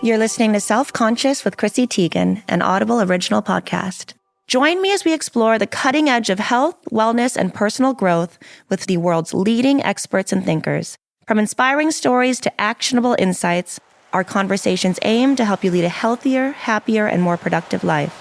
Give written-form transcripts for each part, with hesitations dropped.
You're listening to Self-Conscious with Chrissy Teigen, an Audible original podcast. Join me as we explore the cutting edge of health, wellness, and personal growth with the world's leading experts and thinkers. From inspiring stories to actionable insights, our conversations aim to help you lead a healthier, happier, and more productive life.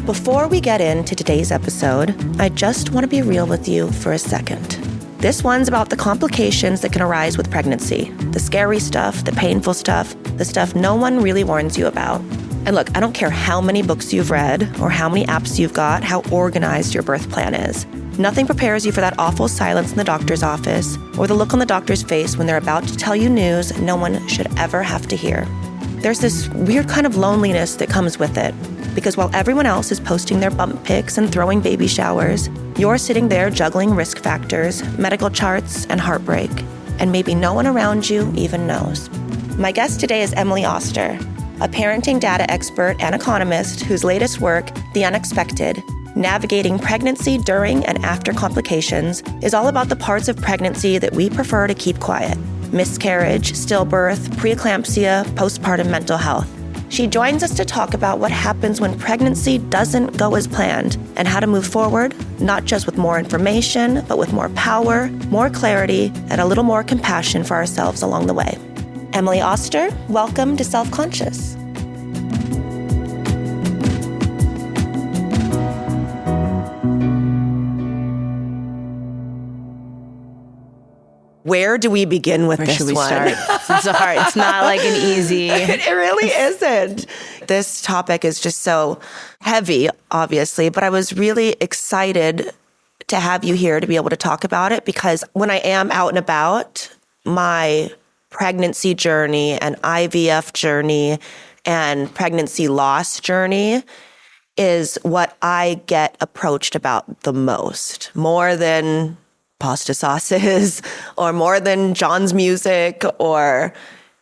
Before we get into today's episode, I just want to be real with you for a second. This one's about the complications that can arise with pregnancy, the scary stuff, the painful stuff, the stuff no one really warns you about. And look, I don't care how many books you've read or how many apps you've got, how organized your birth plan is. Nothing prepares you for that awful silence in the doctor's office or the look on the doctor's face when they're about to tell you news no one should ever have to hear. There's this weird kind of loneliness that comes with it, because while everyone else is posting their bump pics and throwing baby showers, you're sitting there juggling risk factors, medical charts, and heartbreak, and maybe no one around you even knows. My guest today is Emily Oster, a parenting data expert and economist whose latest work, The Unexpected: Navigating Pregnancy During and After Complications, is all about the parts of pregnancy that we prefer to keep quiet: miscarriage, stillbirth, preeclampsia, postpartum mental health. She joins us to talk about what happens when pregnancy doesn't go as planned and how to move forward, not just with more information, but with more power, more clarity, and a little more compassion for ourselves along the way. Emily Oster, welcome to Self-Conscious. Where do we begin with this one? Where should we start? It's hard. It's not like an easy... It really isn't. This topic is just so heavy, obviously, but I was really excited to have you here to be able to talk about it, because when I am out and about, my pregnancy journey and IVF journey and pregnancy loss journey is what I get approached about the most, more than pasta sauces or more than John's music or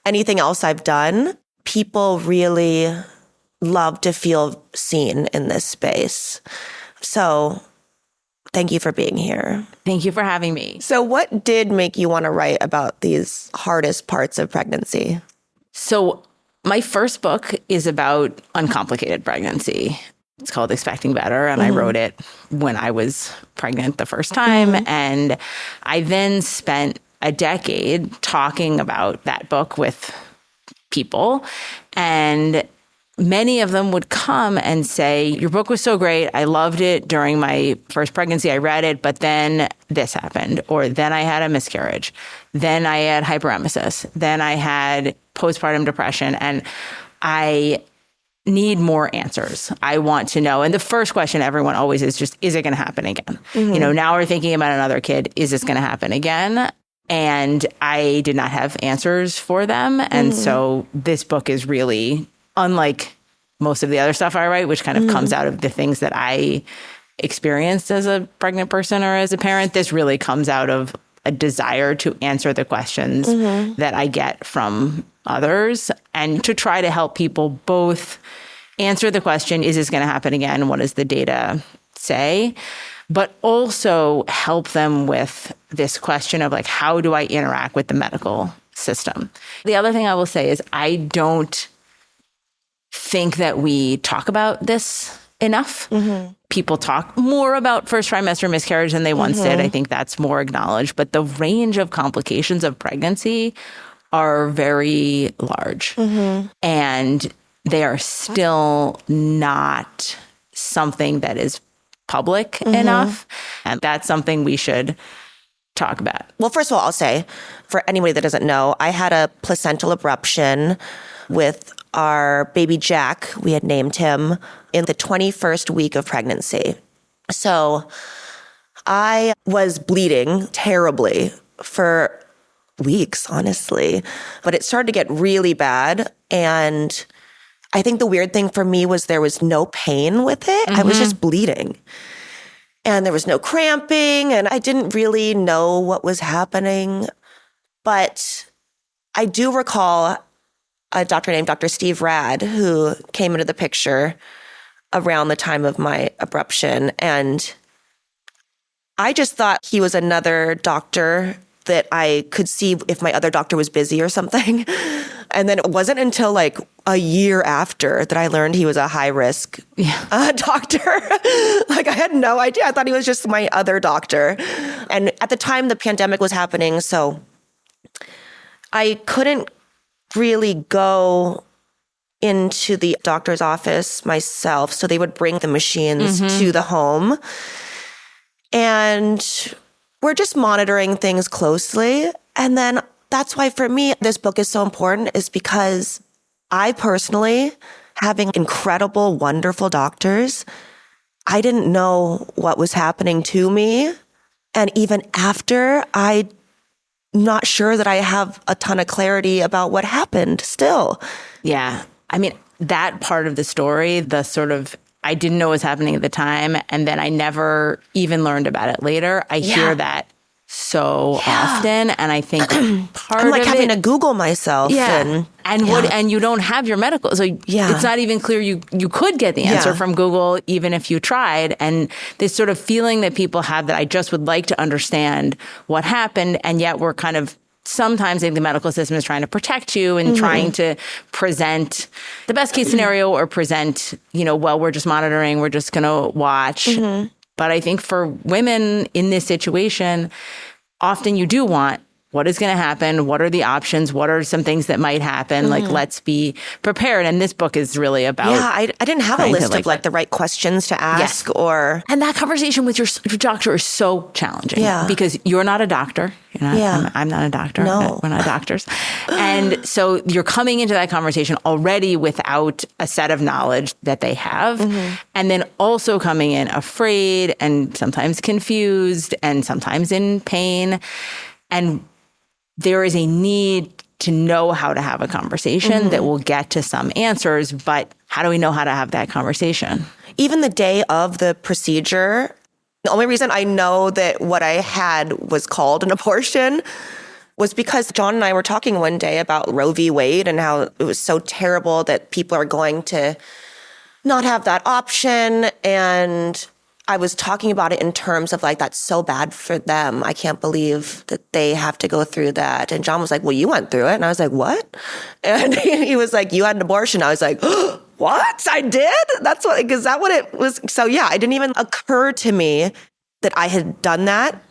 anything else I've done. People really love to feel seen in this space. So thank you for being here. Thank you for having me. So what did make you want to write about these hardest parts of pregnancy? So my first book is about uncomplicated pregnancy. It's called Expecting Better, and I wrote it when I was pregnant the first time. And I then spent a decade talking about that book with people, and many of them would come and say, your book was so great. I loved it during my first pregnancy. I read it, but then this happened, or then I had a miscarriage. Then I had hyperemesis. Then I had postpartum depression, and I need more answers. I want to know. And the first question everyone always is just, is it going to happen again? You know, now we're thinking about another kid. Is this going to happen again? And I did not have answers for them. And so this book is really unlike most of the other stuff I write, which kind of comes out of the things that I experienced as a pregnant person or as a parent. This really comes out of a desire to answer the questions that I get from others, and to try to help people both answer the question, is this going to happen again? What does the data say? But also help them with this question of like, how do I interact with the medical system? The other thing I will say is I don't think that we talk about this enough. People talk more about first trimester miscarriage than they once did. I think that's more acknowledged. But the range of complications of pregnancy are very large. And they are still not something that is public enough. And that's something we should talk about. Well, first of all, I'll say, for anybody that doesn't know, I had a placental abruption with our baby Jack. We had named him in the 21st week of pregnancy. So I was bleeding terribly for weeks, honestly, but it started to get really bad. And I think the weird thing for me was there was no pain with it. I was just bleeding. And there was no cramping, and I didn't really know what was happening. But I do recall a doctor named Dr. Steve Rad, who came into the picture around the time of my abruption. And I just thought he was another doctor that I could see if my other doctor was busy or something. And then it wasn't until like a year after that I learned he was a high risk doctor. Like I had no idea. I thought he was just my other doctor. And at the time the pandemic was happening, so I couldn't really go into the doctor's office myself. So they would bring the machines to the home. And we're just monitoring things closely. And then that's why for me, this book is so important, is because I personally, having incredible, wonderful doctors, I didn't know what was happening to me. And even after, I'm not sure that I have a ton of clarity about what happened still. Yeah. I mean, that part of the story, the sort of, I didn't know what was happening at the time, and then I never even learned about it later. I hear that so often, and I think part I'm like of having to Google myself. And you don't have your medical, so it's not even clear you could get the answer from Google even if you tried. And this sort of feeling that people have that I just would like to understand what happened, and yet we're kind of sometimes I think the medical system is trying to protect you and trying to present the best case scenario or present, well, we're just monitoring, we're just going to watch. But I think for women in this situation, often you do want, what is going to happen? What are the options? What are some things that might happen? Like, let's be prepared. And this book is really about... Yeah, I didn't have a list of the right questions to ask or... And that conversation with your doctor is so challenging because you're not a doctor. I'm not a doctor. No. We're not doctors. And so you're coming into that conversation already without a set of knowledge that they have. And then also coming in afraid and sometimes confused and sometimes in pain. And there is a need to know how to have a conversation that will get to some answers, but how do we know how to have that conversation? Even the day of the procedure, the only reason I know that what I had was called an abortion was because John and I were talking one day about Roe v. Wade and how it was so terrible that people are going to not have that option. And I was talking about it in terms of that's so bad for them. I can't believe that they have to go through that. And John was like, well, you went through it. And I was like, what? And he was like, you had an abortion. I was like, oh, what? I did? Is that what it was? So yeah, it didn't even occur to me that I had done that.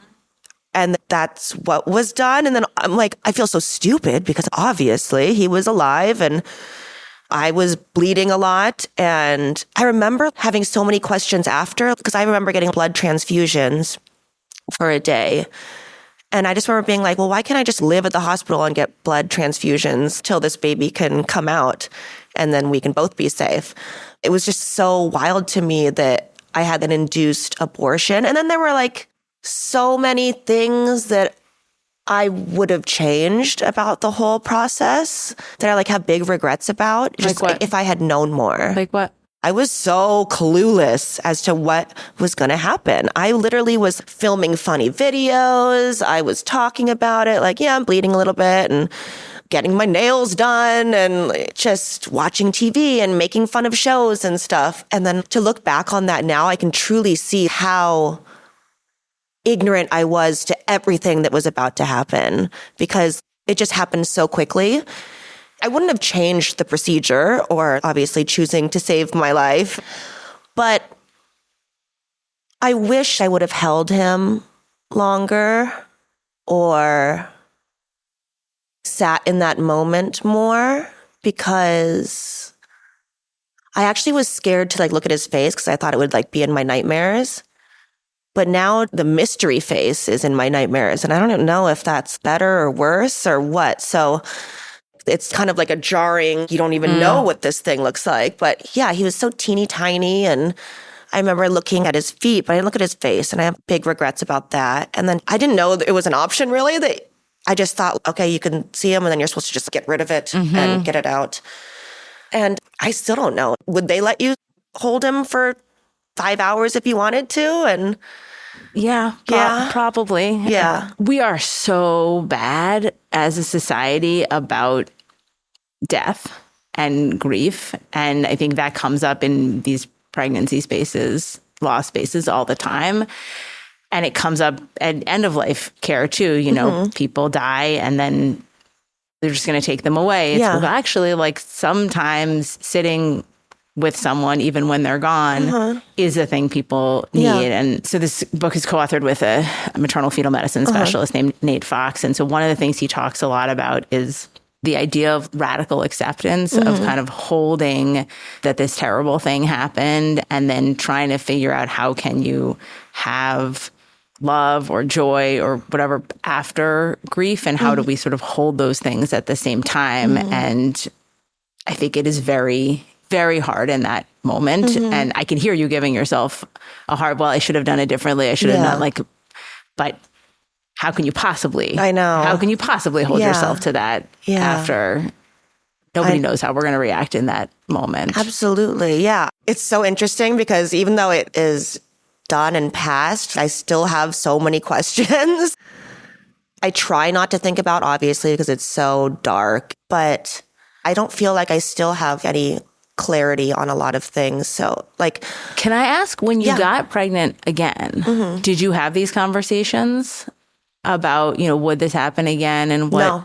And that's what was done. And then I'm like, I feel so stupid because obviously he was alive and I was bleeding a lot. And I remember having so many questions after, because I remember getting blood transfusions for a day. And I just remember being like, well, why can't I just live at the hospital and get blood transfusions till this baby can come out and then we can both be safe? It was just so wild to me that I had an induced abortion. And then there were so many things that I would have changed about the whole process that I have big regrets about. Just if I had known more. Like what? I was so clueless as to what was going to happen. I literally was filming funny videos. I was talking about it I'm bleeding a little bit and getting my nails done and just watching TV and making fun of shows and stuff. And then to look back on that now, I can truly see how ignorant I was to everything that was about to happen because it just happened so quickly. I wouldn't have changed the procedure or obviously choosing to save my life, but I wish I would have held him longer or sat in that moment more because I actually was scared to look at his face because I thought it would be in my nightmares. But now the mystery face is in my nightmares. And I don't know if that's better or worse or what. So it's kind of a jarring, you don't even know what this thing looks like. But yeah, he was so teeny tiny. And I remember looking at his feet, but I didn't look at his face. And I have big regrets about that. And then I didn't know that it was an option really. That I just thought, okay, you can see him and then you're supposed to just get rid of it and get it out. And I still don't know. Would they let you hold him for 5 hours if you wanted to? And probably. Yeah. We are so bad as a society about death and grief. And I think that comes up in these pregnancy spaces, loss spaces all the time. And it comes up at end of life care too. You know, people die and then they're just going to take them away. It's well, actually, like sometimes sitting with someone, even when they're gone, is a thing people need. And so this book is co-authored with a maternal fetal medicine specialist named Nate Fox. And so one of the things he talks a lot about is the idea of radical acceptance of kind of holding that this terrible thing happened and then trying to figure out how can you have love or joy or whatever after grief, and how do we sort of hold those things at the same time. And I think it is very, very hard in that moment. And I can hear you giving yourself a hard, well, I should have done it differently. I should have done like, but how can you possibly, I know. How can you possibly hold yourself to that after nobody knows how we're going to react in that moment? Absolutely. Yeah. It's so interesting because even though it is done and past, I still have so many questions. I try not to think about, obviously, because it's so dark, but I don't feel like I still have any clarity on a lot of things. So, like, can I ask, when you got pregnant again, did you have these conversations about, you know, would this happen again and what? No.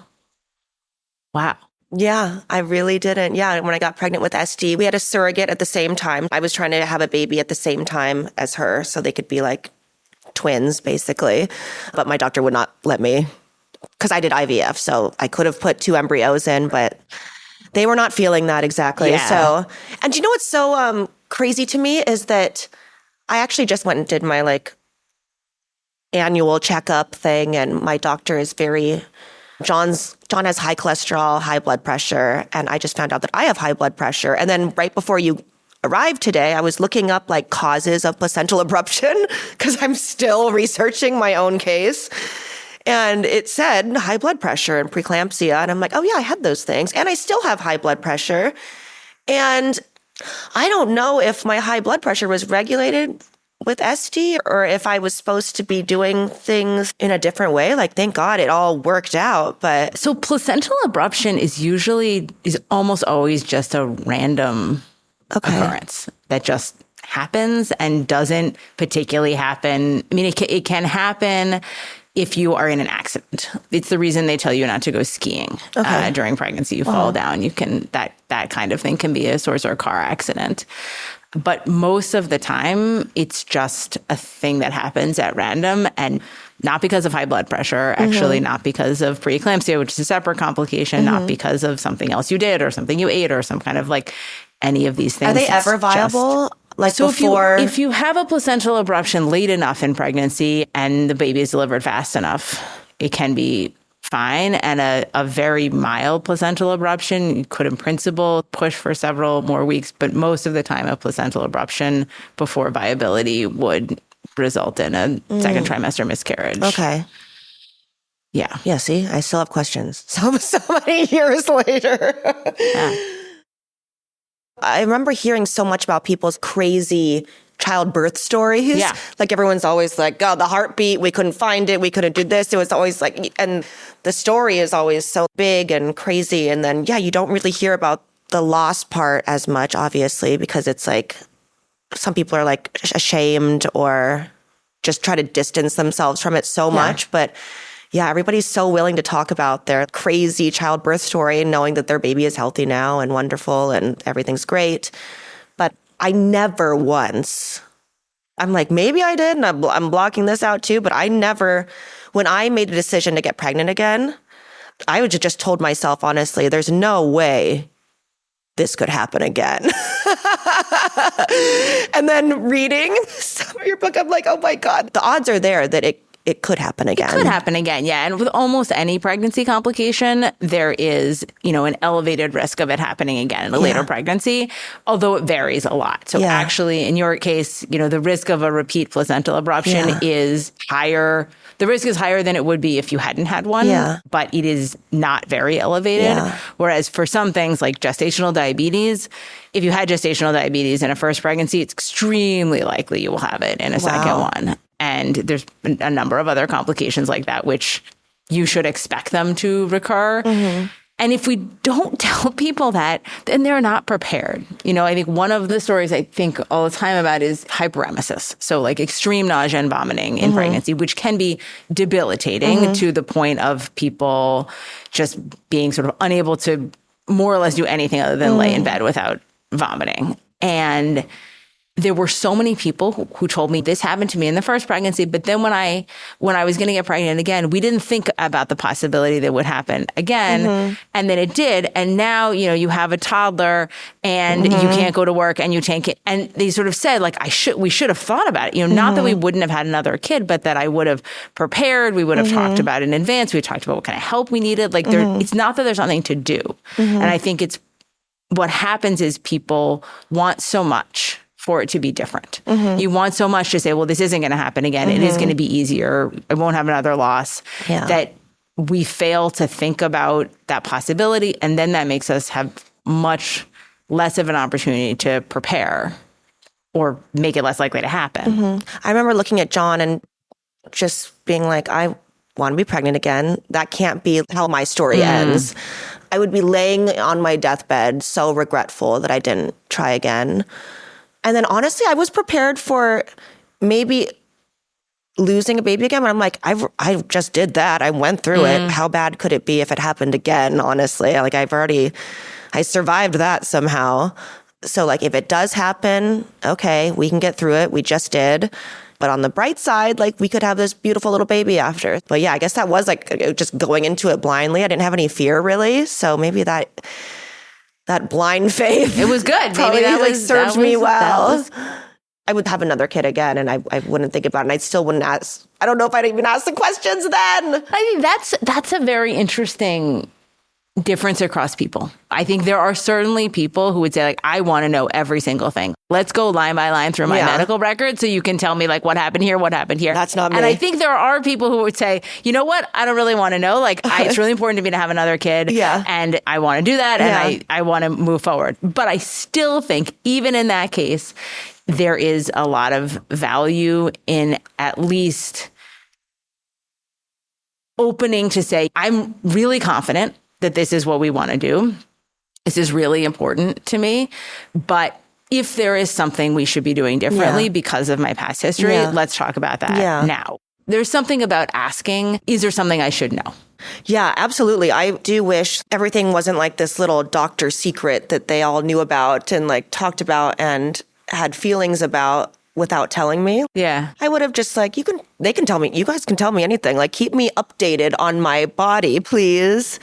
Wow. Yeah, I really didn't. Yeah, when I got pregnant with SD, we had a surrogate at the same time. I was trying to have a baby at the same time as her so they could be like twins, basically. But my doctor would not let me because I did IVF. So I could have put 2 embryos in, but they were not feeling that exactly. Yeah. So, and you know what's so crazy to me is that I actually just went and did my like annual checkup thing, and my doctor is very... John has high cholesterol, high blood pressure, and I just found out that I have high blood pressure. And then right before you arrived today, I was looking up like causes of placental abruption because I'm still researching my own case. And it said high blood pressure and preeclampsia. And I'm like, oh yeah, I had those things. And I still have high blood pressure. And I don't know if my high blood pressure was regulated with SD or if I was supposed to be doing things in a different way. Like, thank God it all worked out. But so placental abruption is almost always just a random occurrence that just happens and doesn't particularly happen. I mean, it can happen if you are in an accident. It's the reason they tell you not to go skiing during pregnancy. You fall down. You can that kind of thing can be a source or a car accident. But most of the time, it's just a thing that happens at random, and not because of high blood pressure, actually not because of preeclampsia, which is a separate complication, not because of something else you did or something you ate or some kind of like any of these things. Are they ever viable? Like, so before? If you have a placental abruption late enough in pregnancy and the baby is delivered fast enough, it can be fine. And a very mild placental abruption, you could in principle push for several more weeks, but most of the time a placental abruption before viability would result in a second trimester miscarriage. Okay. Yeah. Yeah, see, I still have questions. So many years later. I remember hearing so much about people's crazy childbirth stories. Yeah. Like everyone's always like, oh, the heartbeat, we couldn't find it, we couldn't do this. It was always like, and the story is always so big and crazy. And then, you don't really hear about the loss part as much, obviously, because it's like, some people are like ashamed or just try to distance themselves from it so much. But yeah, everybody's so willing to talk about their crazy childbirth story and knowing that their baby is healthy now and wonderful and everything's great. But I never once, I'm like, maybe I did, and I'm blocking this out too, but I never, when I made a decision to get pregnant again, I would just told myself, honestly, there's no way this could happen again. And then reading some of your book, I'm like, oh my God, the odds are there that it could happen again. It could happen again, yeah. And with almost any pregnancy complication, there is, an elevated risk of it happening again in a later pregnancy, although it varies a lot. So actually, in your case, the risk of a repeat placental abruption is higher. The risk is higher than it would be if you hadn't had one, but it is not very elevated. Whereas for some things like gestational diabetes, if you had gestational diabetes in a first pregnancy, it's extremely likely you will have it in a second one. And there's a number of other complications like that, which you should expect them to recur. And if we don't tell people that, then they're not prepared. I think one of the stories I think all the time about is hyperemesis. So like extreme nausea and vomiting in pregnancy, which can be debilitating to the point of people just being sort of unable to more or less do anything other than lay in bed without vomiting. And there were so many people who told me this happened to me in the first pregnancy, but then when I was going to get pregnant again, we didn't think about the possibility that would happen again, and then it did. And now you have a toddler, and you can't go to work, and you take it. And they sort of said like we should have thought about it. Not that we wouldn't have had another kid, but that I would have prepared. We would have talked about it in advance. We talked about what kind of help we needed. Like it's not that there's nothing to do, and I think it's what happens is people want so much for it to be different. You want so much to say, well, this isn't going to happen again. It is going to be easier. I won't have another loss. Yeah. That we fail to think about that possibility. And then that makes us have much less of an opportunity to prepare or make it less likely to happen. I remember looking at John and just being like, I want to be pregnant again. That can't be how my story ends. I would be laying on my deathbed so regretful that I didn't try again. And then honestly, I was prepared for maybe losing a baby again. But I'm like, I just did that. I went through it. How bad could it be if it happened again? Honestly, like I survived that somehow. So like if it does happen, okay, we can get through it. We just did. But on the bright side, like we could have this beautiful little baby after. But yeah, I guess that was like just going into it blindly. I didn't have any fear really. So maybe that blind faith. It was good. Probably served me well. I would have another kid again, and I wouldn't think about it. And I still wouldn't ask. I don't know if I'd even ask the questions then. I think that's a very interesting difference across people. I think there are certainly people who would say, like, I want to know every single thing. Let's go line by line through my medical record so you can tell me, like, what happened here, what happened here. That's not me. And I think there are people who would say, you know what? I don't really want to know. Like, it's really important to me to have another kid. Yeah. And I want to do that. And I want to move forward. But I still think, even in that case, there is a lot of value in at least opening to say, I'm really confident that this is what we want to do. This is really important to me. But if there is something we should be doing differently because of my past history, let's talk about that now. There's something about asking, is there something I should know? Yeah, absolutely. I do wish everything wasn't like this little doctor secret that they all knew about and like talked about and had feelings about without telling me. Yeah. I would have just like, you guys can tell me anything. Like, keep me updated on my body, please.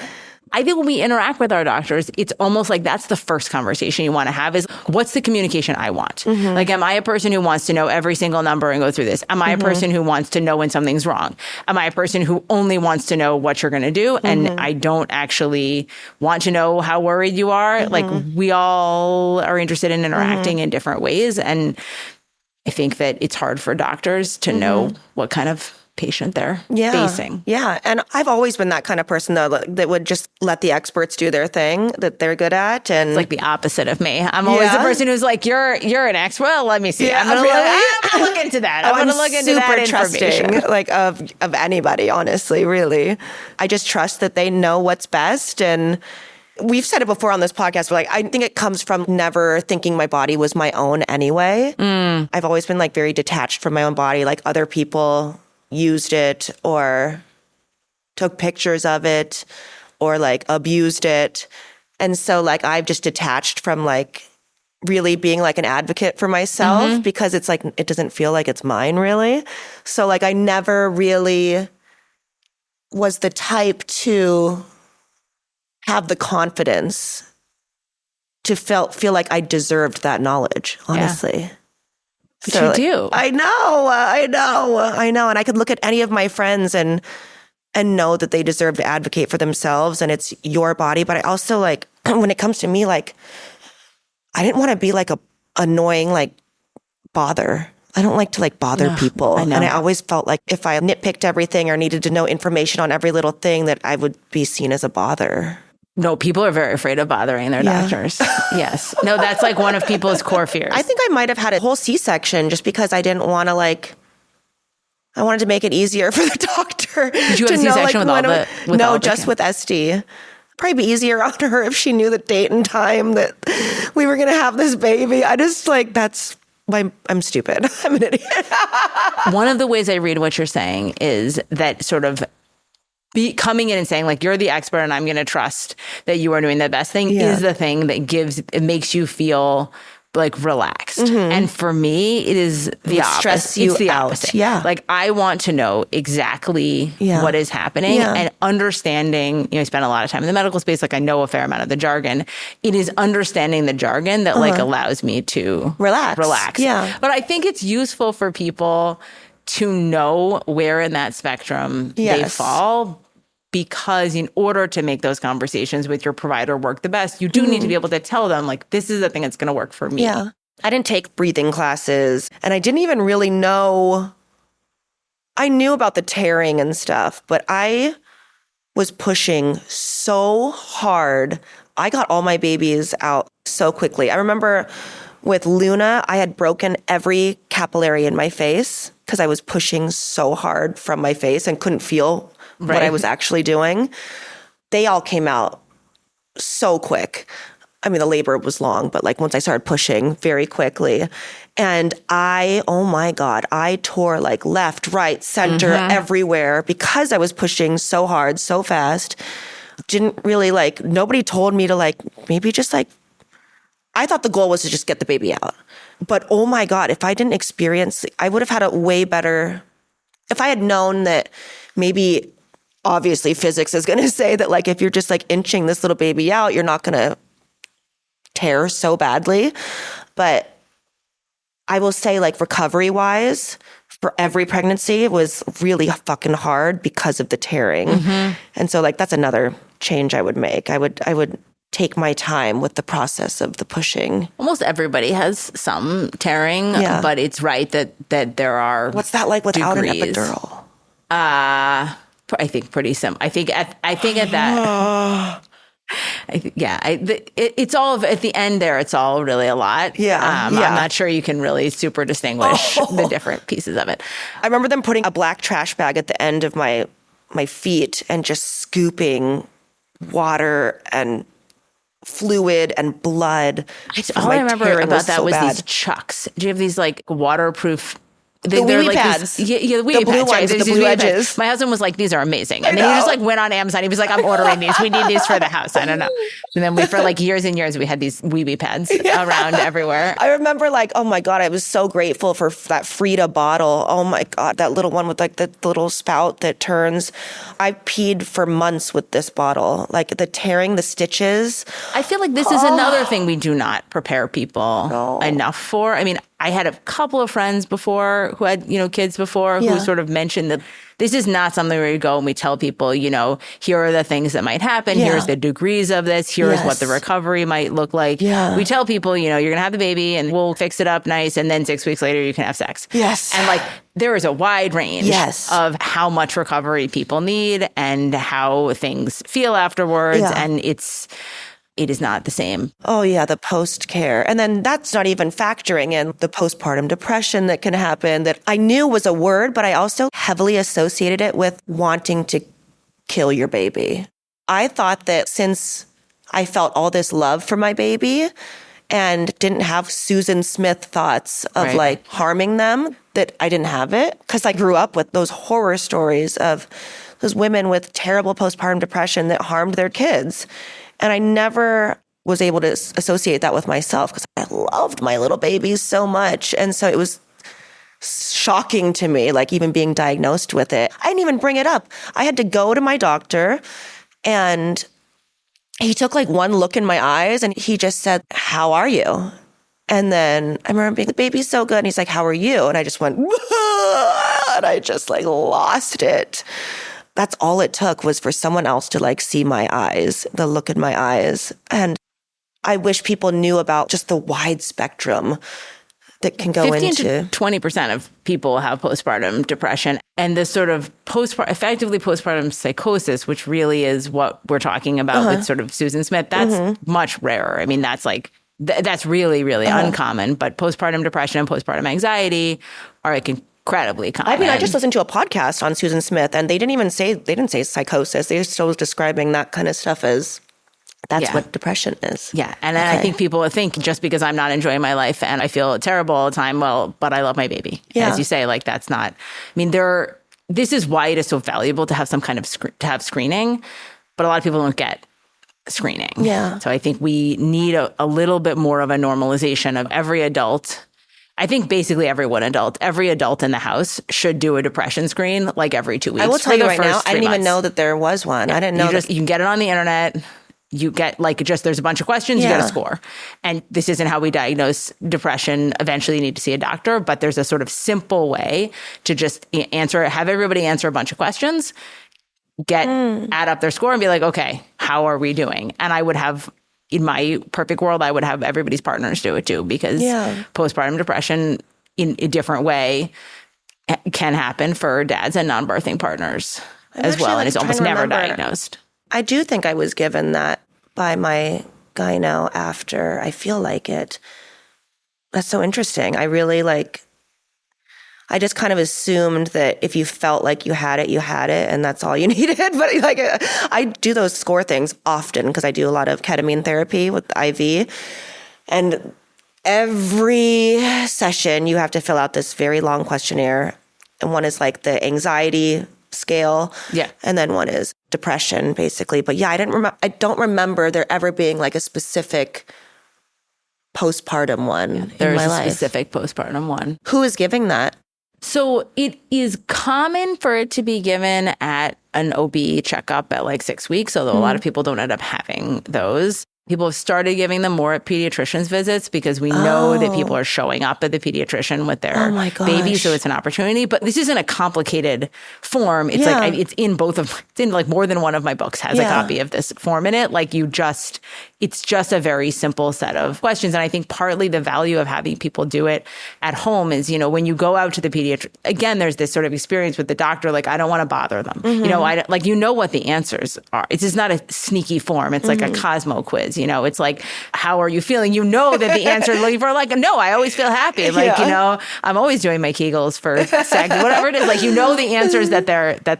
I think when we interact with our doctors, it's almost like that's the first conversation you want to have is, what's the communication I want? Like, am I a person who wants to know every single number and go through this? Am I a person who wants to know when something's wrong? Am I a person who only wants to know what you're going to do? And I don't actually want to know how worried you are. Like, we all are interested in interacting in different ways. And I think that it's hard for doctors to know what kind of patient they're facing. Yeah. And I've always been that kind of person, though, that would just let the experts do their thing that they're good at. And it's like the opposite of me. I'm always the person who's like, you're an expert. Well, let me see. I'm going to look into that. I'm going to look into that information. Trusting, like, of anybody, honestly, really. I just trust that they know what's best. And we've said it before on this podcast, but like, I think it comes from never thinking my body was my own anyway. I've always been like very detached from my own body. Like, other people used it or took pictures of it or like abused it. And so like I've just detached from like really being like an advocate for myself because it's like, it doesn't feel like it's mine really. So like I never really was the type to have the confidence to feel like I deserved that knowledge, honestly. Yeah. But so, you do. I know. And I could look at any of my friends and know that they deserve to advocate for themselves and it's your body. But I also like, when it comes to me, like, I didn't want to be like a annoying, like, bother. I don't like to like bother people. I know. And I always felt like if I nitpicked everything or needed to know information on every little thing that I would be seen as a bother. No, people are very afraid of bothering their doctors. Yes. No, that's like one of people's core fears. I think I might have had a whole C-section just because I didn't want to like, I wanted to make it easier for the doctor. Did you have a C-section with all the... No, just with SD. probably be easier on her if she knew the date and time that we were going to have this baby. I just like, that's why I'm stupid. I'm an idiot. One of the ways I read what you're saying is that sort of coming in and saying like, you're the expert and I'm going to trust that you are doing the best thing is the thing that it makes you feel like relaxed. And for me, it is the opposite. Stress you it's the out. opposite. Yeah. Like I want to know exactly what is happening and understanding, I spend a lot of time in the medical space. Like I know a fair amount of the jargon. It is understanding the jargon that like allows me to relax. Yeah. But I think it's useful for people to know where in that spectrum they fall, because in order to make those conversations with your provider work the best, you do need to be able to tell them, like, this is the thing that's going to work for me. Yeah. I didn't take breathing classes, and I didn't even really know. I knew about the tearing and stuff, but I was pushing so hard. I got all my babies out so quickly. I remember with Luna, I had broken every capillary in my face because I was pushing so hard from my face and couldn't feel what I was actually doing. They all came out so quick. I mean, the labor was long, but like once I started pushing very quickly, and oh my God, I tore like left, right, center, everywhere because I was pushing so hard, so fast. Didn't really nobody told me to maybe just I thought the goal was to just get the baby out. But oh my God, if I didn't experience, I would have had a way better, if I had known that maybe obviously physics is going to say that if you're just inching this little baby out, you're not going to tear so badly. But I will say recovery wise, for every pregnancy, it was really fucking hard because of the tearing. And so that's another change I would make. I would take my time with the process of the pushing. Almost everybody has some tearing, but it's right that there are. What's that like without degrees. An epidural? I think pretty simple. I think at that. It's all at the end there. It's all really a lot. I'm not sure you can really super distinguish the different pieces of it. I remember them putting a black trash bag at the end of my feet and just scooping water and fluid and blood. All I remember about that was these chucks. Do you have these waterproof? The wee pads. The wee blue pads. Ones, the blue edges. My husband was like, these are amazing. And then he just went on Amazon. He was like, I'm ordering these. We need these for the house. I don't know. And then for years and years, we had these wee pads around everywhere. I remember oh my God, I was so grateful for that Frida bottle. Oh my God, that little one with the little spout that turns. I peed for months with this bottle. The tearing, the stitches. I feel like this is another thing we do not prepare people enough for. I mean, I had a couple of friends before who had, kids before who sort of mentioned that this is not something where you go and we tell people, here are the things that might happen. Here's the degrees of this. Here's what the recovery might look like. Yeah. We tell people, you're going to have the baby and we'll fix it up nice. And then 6 weeks later, you can have sex. Yes. And there is a wide range of how much recovery people need and how things feel afterwards. Yeah. And it is not the same. Oh, yeah, the post-care. And then that's not even factoring in the postpartum depression that can happen that I knew was a word, but I also heavily associated it with wanting to kill your baby. I thought that since I felt all this love for my baby and didn't have Susan Smith thoughts of harming them, that I didn't have it. Because I grew up with those horror stories of those women with terrible postpartum depression that harmed their kids. And I never was able to associate that with myself because I loved my little babies so much. And so it was shocking to me, even being diagnosed with it. I didn't even bring it up. I had to go to my doctor and he took one look in my eyes and he just said, "How are you?" And then I remember being, "The baby's so good." And he's like, "How are you?" And I just went, "Whoa," and I just lost it. That's all it took was for someone else to see my eyes, the look in my eyes. And I wish people knew about just the wide spectrum that can go 15 into. to 20% of people have postpartum depression. And this sort of effectively postpartum psychosis, which really is what we're talking about with sort of Susan Smith, that's much rarer. I mean, that's that's really, really uncommon. But postpartum depression and postpartum anxiety are incredibly common. I mean, I just listened to a podcast on Susan Smith and they didn't say psychosis. They were still describing that kind of stuff as That's what depression is. Yeah. And then I think people think just because I'm not enjoying my life and I feel terrible all the time, well, but I love my baby. Yeah. As you say, like that's not, I mean, this is why it is so valuable to have some kind of to have screening, but a lot of people don't get screening. Yeah. So I think we need a little bit more of a normalization of every adult. I think basically every adult in the house should do a depression screen like every 2 weeks. I will tell you right now, I didn't even know that there was one. I didn't know. You can get it on the internet. You get there's a bunch of questions, you get a score. And this isn't how we diagnose depression. Eventually you need to see a doctor, but there's a sort of simple way to just have everybody answer a bunch of questions, add up their score and be like, okay, how are we doing? And I would have, in my perfect world, I would have everybody's partners do it too, because postpartum depression in a different way can happen for dads and non-birthing partners as well. And it's almost never diagnosed. I do think I was given that by my gyno after. I feel like it. That's so interesting. I really I just kind of assumed that if you felt like you had it, and that's all you needed. But I do those score things often because I do a lot of ketamine therapy with IV. And every session you have to fill out this very long questionnaire. And one is like the anxiety scale. Yeah. And then one is depression, basically. But yeah, I don't remember there ever being like a specific postpartum one There's in my life. A specific postpartum one. Who is giving that? So it is common for it to be given at an OB checkup at like 6 weeks, although a lot of people don't end up having those. People have started giving them more at pediatricians' visits because we know that people are showing up at the pediatrician with their baby, so it's an opportunity. But this isn't a complicated form. It's like it's in like more than one of my books has a copy of this form in it. It's just a very simple set of questions. And I think partly the value of having people do it at home is, when you go out to the pediatrician, again, there's this sort of experience with the doctor, like, I don't want to bother them. What the answers are. It's just not a sneaky form. It's like a Cosmo quiz. It's like, how are you feeling? That the answer is looking for no, I always feel happy. I'm always doing my Kegels for sex, whatever it is. The answers that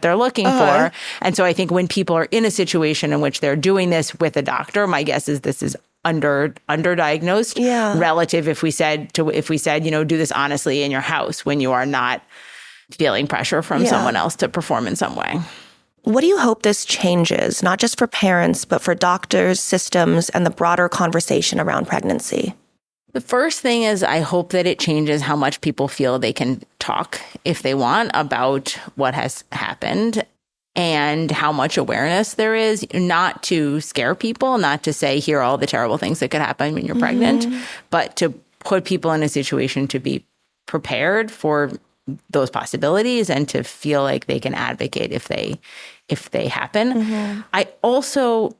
they're looking for. And so I think when people are in a situation in which they're doing this with a doctor, my guess is this is underdiagnosed relative if we said, do this honestly in your house when you are not feeling pressure from someone else to perform in some way. What do you hope this changes, not just for parents, but for doctors, systems, and the broader conversation around pregnancy? The first thing is I hope that it changes how much people feel they can talk, if they want, about what has happened and how much awareness there is, not to scare people, not to say, here are all the terrible things that could happen when you're pregnant, but to put people in a situation to be prepared for those possibilities and to feel like they can advocate if they happen. I also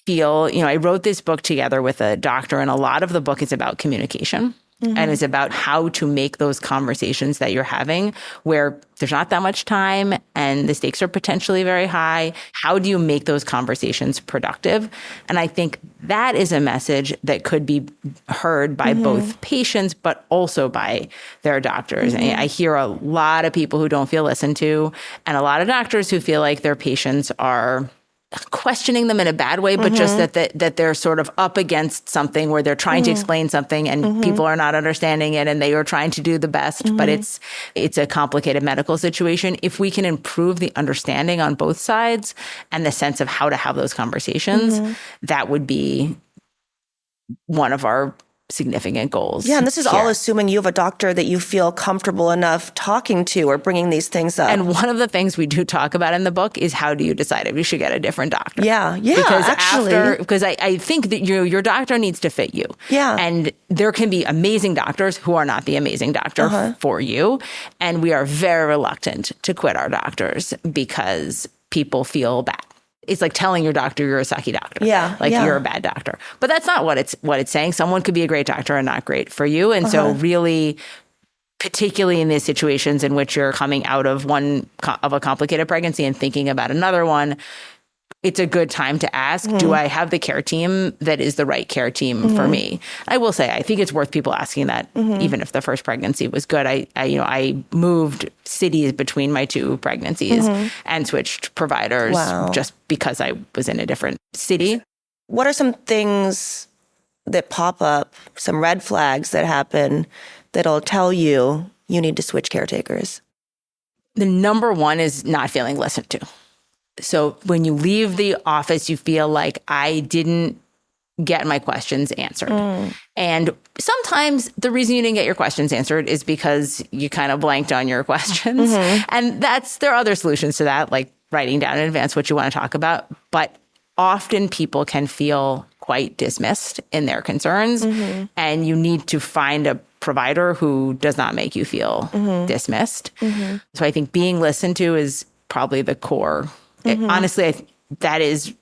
feel, I wrote this book together with a doctor, and a lot of the book is about communication and is about how to make those conversations that you're having where there's not that much time and the stakes are potentially very high. How do you make those conversations productive? And I think that is a message that could be heard by both patients, but also by their doctors. And I hear a lot of people who don't feel listened to, and a lot of doctors who feel like their patients are questioning them in a bad way, but just that they're sort of up against something where they're trying to explain something and people are not understanding it and they are trying to do the best, but it's a complicated medical situation. If we can improve the understanding on both sides and the sense of how to have those conversations, that would be one of our significant goals. Yeah, and this is all assuming you have a doctor that you feel comfortable enough talking to or bringing these things up. And one of the things we do talk about in the book is how do you decide if you should get a different doctor? Yeah, Because I think that your doctor needs to fit you. Yeah. And there can be amazing doctors who are not the amazing doctor for you. And we are very reluctant to quit our doctors because people feel bad. It's like telling your doctor you're a sucky doctor. You're a bad doctor. But that's not what it's saying. Someone could be a great doctor and not great for you. And so really, particularly in these situations in which you're coming out of a complicated pregnancy and thinking about another one, it's a good time to ask, do I have the care team that is the right care team for me? I will say, I think it's worth people asking that, even if the first pregnancy was good. I moved cities between my two pregnancies and switched providers just because I was in a different city. what are some things that pop up, some red flags that happen that'll tell you need to switch caretakers? The number one is not feeling listened to. So when you leave the office, you feel like I didn't get my questions answered. And sometimes the reason you didn't get your questions answered is because you kind of blanked on your questions. And there are other solutions to that, like writing down in advance what you want to talk about. But often people can feel quite dismissed in their concerns. And you need to find a provider who does not make you feel dismissed. So I think being listened to is probably the core. Honestly, that's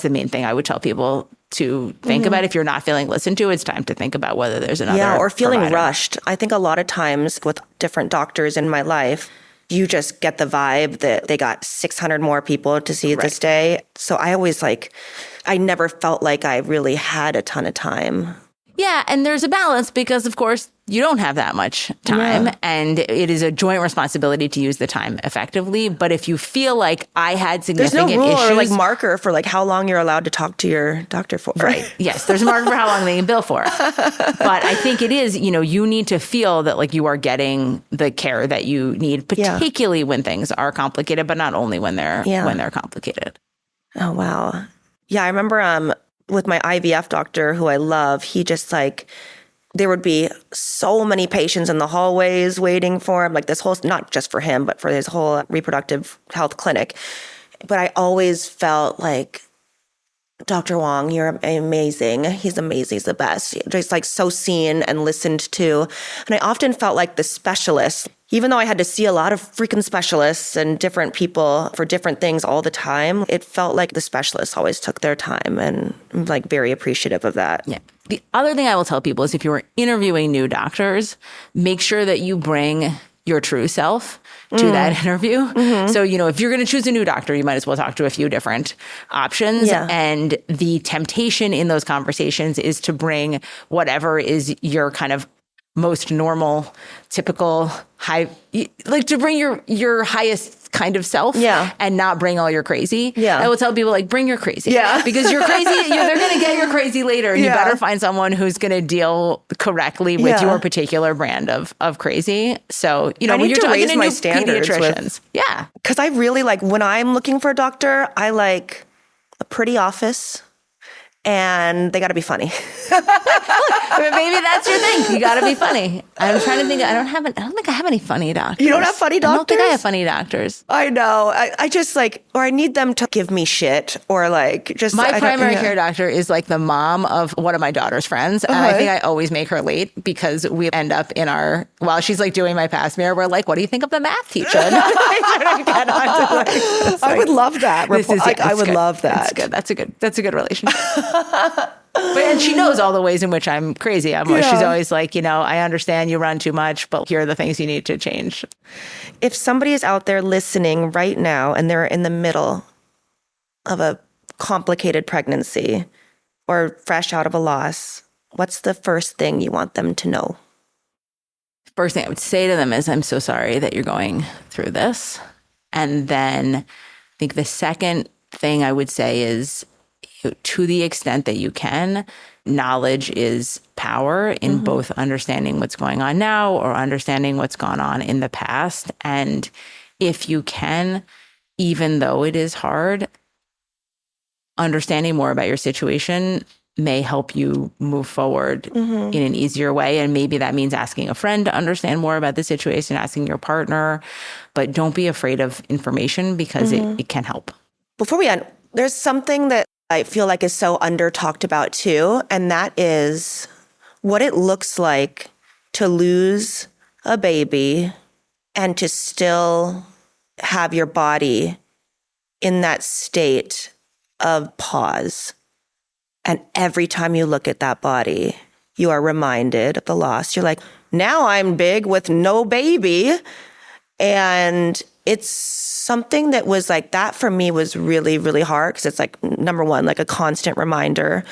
the main thing I would tell people to think about. If you're not feeling listened to, it's time to think about whether there's another or feeling provider. rushed. I think a lot of times with different doctors in my life, you just get the vibe that they got 600 more people to see this day. So I always I never felt like I really had a ton of time. Yeah, and there's a balance because, of course, you don't have that much time, and it is a joint responsibility to use the time effectively. But if you feel like I had significant there's no rule issues, or marker for how long you're allowed to talk to your doctor for. Right. Yes, there's a marker for how long they can bill for. But I think it is, you need to feel that you are getting the care that you need, particularly when things are complicated, but not only when they're complicated. Oh, wow. Yeah, I remember with my IVF doctor, who I love, he just there would be so many patients in the hallways waiting for him, this whole, not just for him, but for his whole reproductive health clinic. But I always felt like, Dr. Wong, you're amazing. He's amazing. He's the best. Just so seen and listened to. And I often felt like the specialist, even though I had to see a lot of freaking specialists and different people for different things all the time, it felt like the specialists always took their time, and I'm very appreciative of that. Yeah. The other thing I will tell people is if you are interviewing new doctors, make sure that you bring your true self to that interview. So, if you're going to choose a new doctor, you might as well talk to a few different options. Yeah. And the temptation in those conversations is to bring whatever is your kind of most normal, typical, high, to bring your highest kind of self and not bring all your crazy. Yeah. I will tell people bring your crazy. Yeah. Because you're crazy, they're going to get your crazy later. And you better find someone who's going to deal correctly with your particular brand of crazy. So, when you're talking to new pediatricians. Because I really when I'm looking for a doctor, I like a pretty office. And they got to be funny. Maybe that's your thing. You got to be funny. I'm trying to think. I don't think I have any funny doctors. You don't have funny doctors? I don't think I have funny doctors. I know. I just or I need them to give me shit or just. My primary care doctor is the mom of one of my daughter's friends. And I think I always make her late because we end up while she's doing my pass mirror, we're what do you think of the math teacher? I would love that. I would love that. That's good. That's a good relationship. And she knows all the ways in which I'm crazy. She's always I understand you run too much, but here are the things you need to change. If somebody is out there listening right now and they're in the middle of a complicated pregnancy or fresh out of a loss, what's the first thing you want them to know? First thing I would say to them is, I'm so sorry that you're going through this. And then I think the second thing I would say is, to the extent that you can, knowledge is power in both understanding what's going on now or understanding what's gone on in the past. And if you can, even though it is hard, understanding more about your situation may help you move forward in an easier way. And maybe that means asking a friend to understand more about the situation, asking your partner. But don't be afraid of information because it can help. Before we end, there's something that I feel like is so under talked about too, and that is what it looks like to lose a baby and to still have your body in that state of pause. And every time you look at that body, you are reminded of the loss. You're now I'm big with no baby. And it's something that was that for me was really, really hard because it's number one, a constant reminder,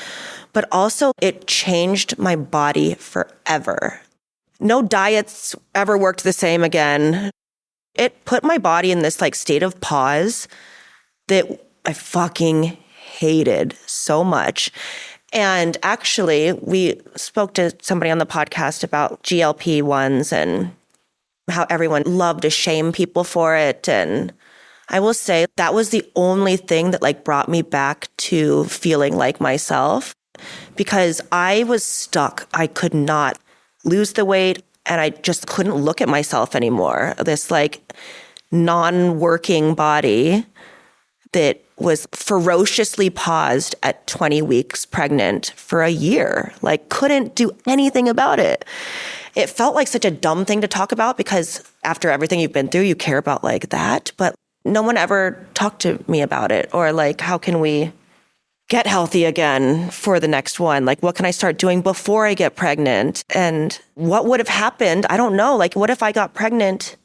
but also it changed my body forever. No diets ever worked the same again. It put my body in this state of pause that I fucking hated so much. And actually, we spoke to somebody on the podcast about GLP-1s and how everyone loved to shame people for it. And I will say that was the only thing that like brought me back to feeling like myself, because I was stuck. I could not lose the weight and I just couldn't look at myself anymore. This like non-working body that was ferociously paused at 20 weeks pregnant for a year, like couldn't do anything about it. It felt like such a dumb thing to talk about because after everything you've been through, you care about like that. But no one ever talked to me about it, or like, how can we get healthy again for the next one? Like, what can I start doing before I get pregnant? And what would have happened? I don't know. Like, what if I got pregnant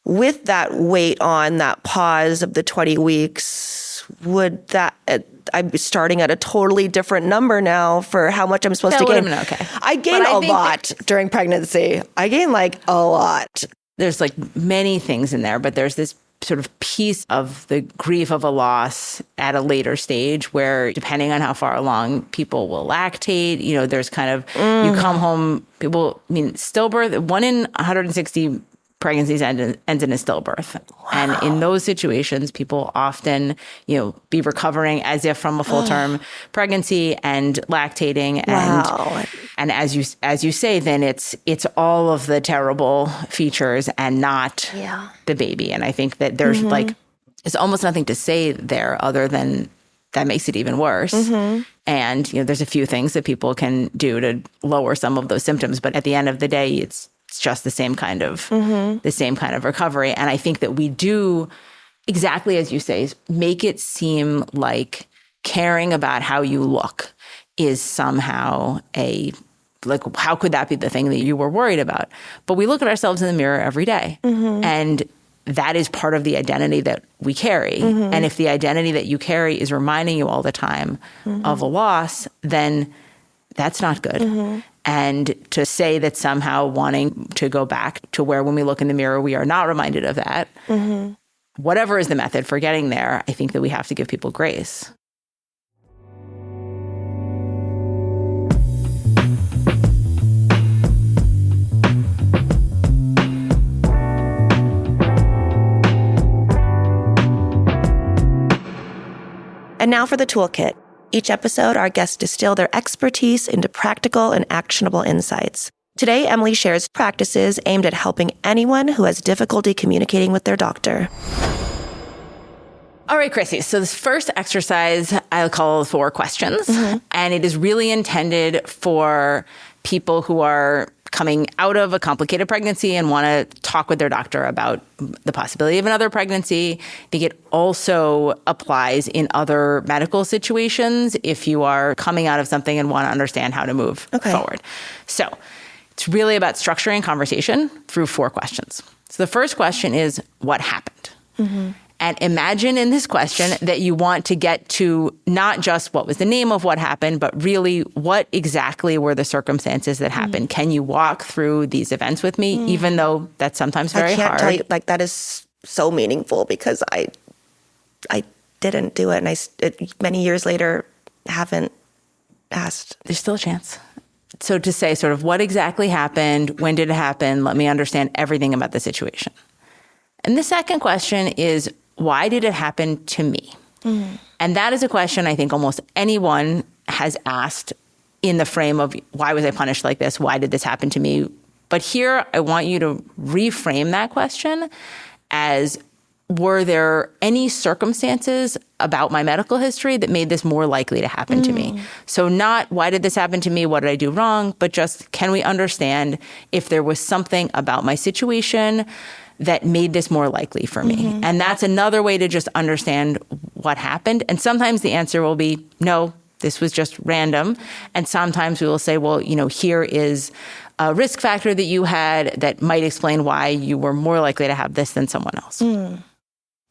with that weight on, that pause of the 20 weeks? Would that, I'm starting at a totally different number now for how much I'm supposed to gain. Okay. I gained a lot during pregnancy. I gained like a lot. There's like many things in there, but there's this sort of piece of the grief of a loss at a later stage where, depending on how far along, people will lactate. You know, there's kind of, you come home, stillbirth, 1 in 160 pregnancies ends in a stillbirth. Wow. And in those situations, people often, be recovering as if from a full-term pregnancy and lactating. And as you say, then it's all of the terrible features and not the baby. And I think that there's there's almost nothing to say there other than that makes it even worse. And, there's a few things that people can do to lower some of those symptoms. But at the end of the day, it's just the same kind of recovery. And I think that we do, exactly as you say, make it seem like caring about how you look is somehow how could that be the thing that you were worried about? But we look at ourselves in the mirror every day. And that is part of the identity that we carry. And if the identity that you carry is reminding you all the time of a loss, then that's not good. And to say that somehow wanting to go back to where when we look in the mirror, we are not reminded of that, whatever is the method for getting there, I think that we have to give people grace. And now for the toolkit. Each episode, our guests distill their expertise into practical and actionable insights. Today, Emily shares practices aimed at helping anyone who has difficulty communicating with their doctor. All right, Chrissy. So this first exercise I'll call 4 questions. And it is really intended for people who are coming out of a complicated pregnancy and want to talk with their doctor about the possibility of another pregnancy. I think it also applies in other medical situations if you are coming out of something and want to understand how to move forward. So it's really about structuring conversation through 4 questions. So the first question is, what happened? And imagine in this question that you want to get to not just what was the name of what happened, but really what exactly were the circumstances that happened. Can you walk through these events with me, even though that's sometimes very hard? I can't tell you, like, that is so meaningful because I didn't do it. And many years later, haven't asked. There's still a chance. So to say sort of what exactly happened, when did it happen, let me understand everything about the situation. And the second question is, why did it happen to me? And that is a question I think almost anyone has asked in the frame of, why was I punished like this? Why did this happen to me? But here, I want you to reframe that question as, were there any circumstances about my medical history that made this more likely to happen to me? So not, why did this happen to me? What did I do wrong? But just, can we understand if there was something about my situation that made this more likely for me? And that's another way to just understand what happened. And sometimes the answer will be, no, this was just random. And sometimes we will say, well, here is a risk factor that you had that might explain why you were more likely to have this than someone else.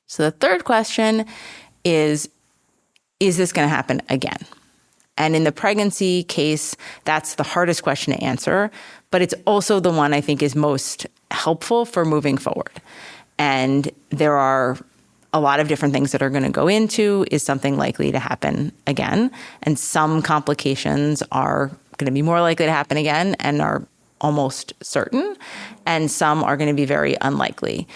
So the third question is this going to happen again? And in the pregnancy case, that's the hardest question to answer, but it's also the one I think is most helpful for moving forward. And there are a lot of different things that are going to go into, is something likely to happen again? And some complications are going to be more likely to happen again and are almost certain, and some are going to be very unlikely.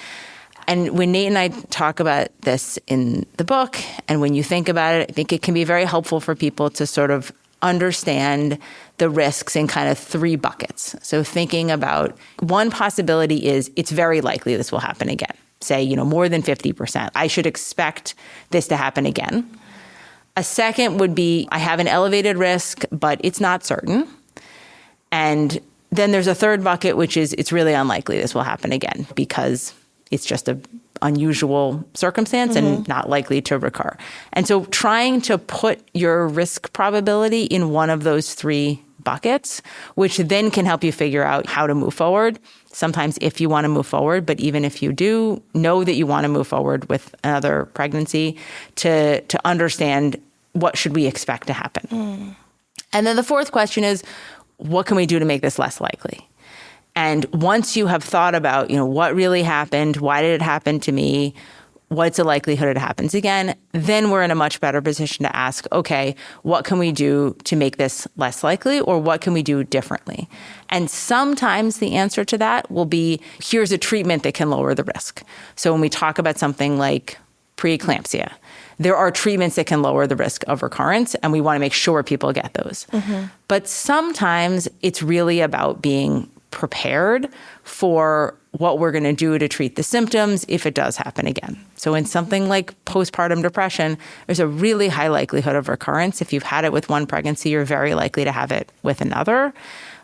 And when Nate and I talk about this in the book, and when you think about it, I think it can be very helpful for people to sort of understand the risks in kind of 3 buckets. So thinking about one possibility is it's very likely this will happen again. Say, more than 50%. I should expect this to happen again. A second would be I have an elevated risk, but it's not certain. And then there's a third bucket, which is it's really unlikely this will happen again because it's just an unusual circumstance and not likely to recur. And so trying to put your risk probability in one of those 3 buckets, which then can help you figure out how to move forward. Sometimes if you want to move forward, but even if you do, know that you want to move forward with another pregnancy to understand what should we expect to happen. And then the fourth question is, what can we do to make this less likely? And once you have thought about, what really happened, why did it happen to me, what's the likelihood it happens again, then we're in a much better position to ask, okay, what can we do to make this less likely, or what can we do differently? And sometimes the answer to that will be, here's a treatment that can lower the risk. So when we talk about something like preeclampsia, there are treatments that can lower the risk of recurrence, and we want to make sure people get those. But sometimes it's really about being prepared for what we're going to do to treat the symptoms if it does happen again. So in something like postpartum depression, there's a really high likelihood of recurrence. If you've had it with one pregnancy, you're very likely to have it with another.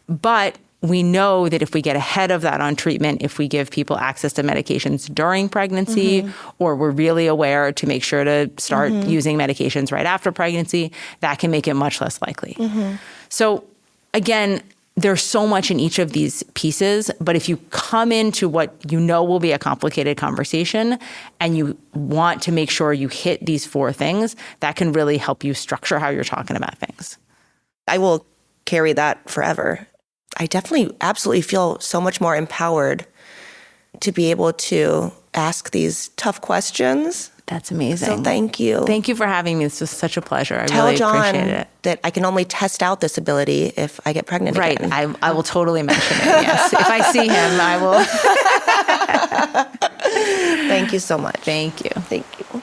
But we know that if we get ahead of that on treatment, if we give people access to medications during pregnancy, or we're really aware to make sure to start using medications right after pregnancy, that can make it much less likely. So again, there's so much in each of these pieces, but if you come into what will be a complicated conversation and you want to make sure you hit these 4 things, that can really help you structure how you're talking about things. I will carry that forever. I definitely absolutely feel so much more empowered to be able to ask these tough questions. That's amazing. So thank you. Thank you for having me. This was such a pleasure. I Tell really John appreciate it. That I can only test out this ability if I get pregnant again. Right. I will totally mention it, yes. If I see him, I will. Thank you so much. Thank you. Thank you.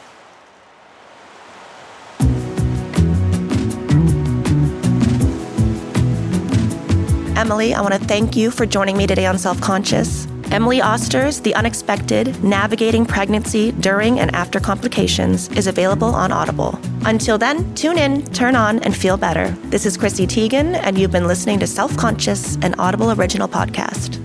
Emily, I want to thank you for joining me today on Self-Conscious. Emily Oster's The Unexpected, Navigating Pregnancy During and After Complications is available on Audible. Until then, tune in, turn on, and feel better. This is Chrissy Teigen, and you've been listening to Self-Conscious, an Audible original podcast.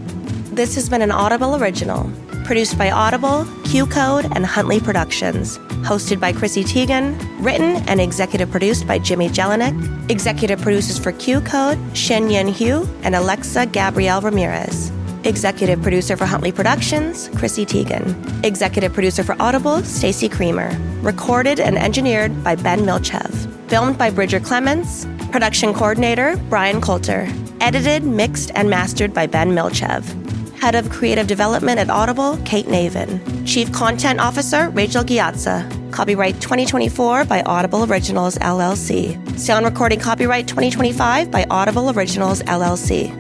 This has been an Audible original, produced by Audible, Q-Code, and Huntley Productions. Hosted by Chrissy Teigen, written and executive produced by Jimmy Jelinek. Executive producers for Q-Code, Shen Yen Hu, and Alexa Gabrielle Ramirez. Executive producer for Huntley Productions, Chrissy Teigen. Executive producer for Audible, Stacey Creamer. Recorded and engineered by Ben Milchev. Filmed by Bridger Clements. Production coordinator, Brian Coulter. Edited, mixed, and mastered by Ben Milchev. Head of Creative Development at Audible, Kate Navin. Chief Content Officer, Rachel Giazza. Copyright 2024 by Audible Originals, LLC. Sound recording copyright 2025 by Audible Originals, LLC.